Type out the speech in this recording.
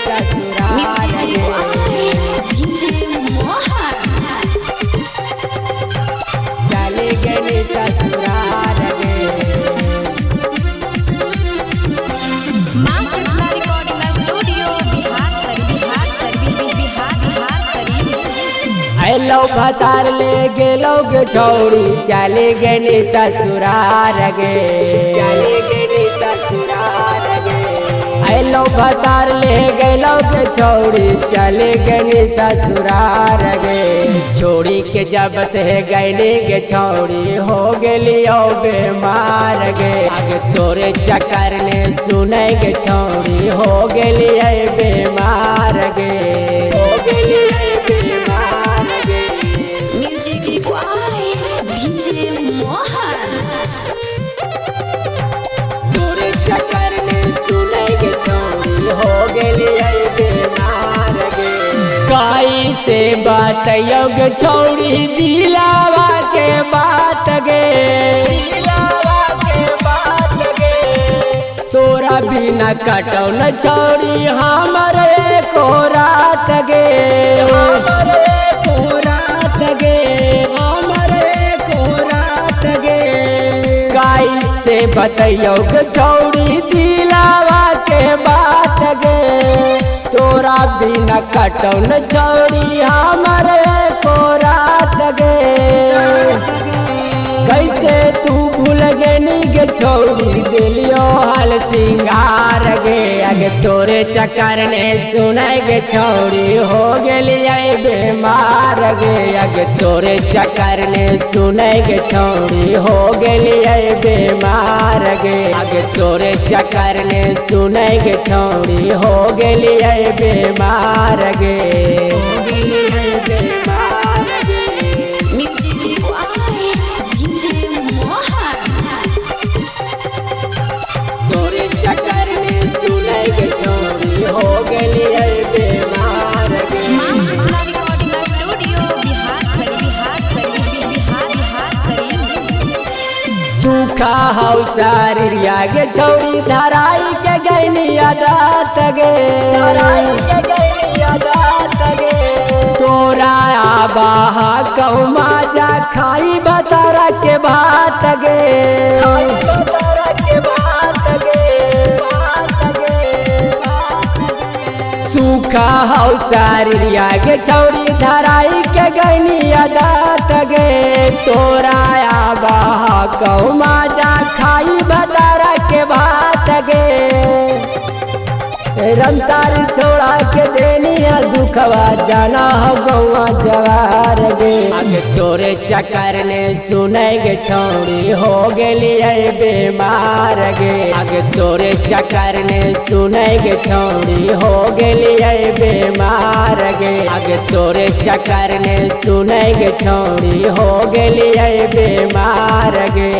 ससुराल चले गए ससुराल हेलो भतार ले गेलो गे छौड़ी चले गए ससुराल गे चले गए ससुराल गे हेलो भतार ले गेलो गे छौड़ी चले गए ससुराल गे छोड़ी के जब से गैली गे छौड़ी हो गेलियो बेमार गे आगे तोरे चक्कर ने सुने गे छौड़ी हो गेलिए बेमार गे हो गेलिए बेमार गे तोरे चक्कर ने सुने गे छौड़ी हो गेलिए बेमार गे काई से बतैयो गे छौड़ी दिलावा के बात गे दिलावा के बात गे तोरा बिना कटौ न छौड़ी हमरे को रात गे हमरे को रात गे हमरे को रात गे काई से बतैयो गे छौड़ी दिलावा के बात गे तोरा बिना कटौ न छौड़ी हमरे को रात गे कैसे तू भूल गेनी गे छौड़ी दिलियो हाल सिंगार गे आगे तोरे चक्कर ने सुने गे छौड़ी हो गेलिए बेमार गे आगे तोरे चक्कर ने सुने गे छौड़ी हो गेलिए बेमार गे आगे तोरे चक्कर ने सुने गे छौड़ी हो गेलिए बेमार गे हो गेलिए बेमार गे तोरे चक्कर ने सुने गे छौड़ी हो गेलिए बेमार गे सूखा हौ शरीरिया गे छौड़ी धराई के गैनी आदत गे धराई के गैनी आदत गे तोरा आबाहा कहू माजा खाई बतारा के भात गे खाई बतारा के भात गे भात गे सूखा हौ शरीरिया गे छौड़ी धराई के गैनी आदत गे तोरा आबाहा कहू माजा खाई बतारा के भात गे रंतार छोड़ा के देनी दुखवा जाना हो गौआ जवार गे आगे तोरे चक्कर ने सुने गे छौड़ी हो गेलिए बेमार गे आगे तोरे चक्कर ने सुने गे छौड़ी हो गेलिए बेमार गे आगे तोरे चक्कर ने सुने गे छौड़ी हो गेलिए बेमार गे।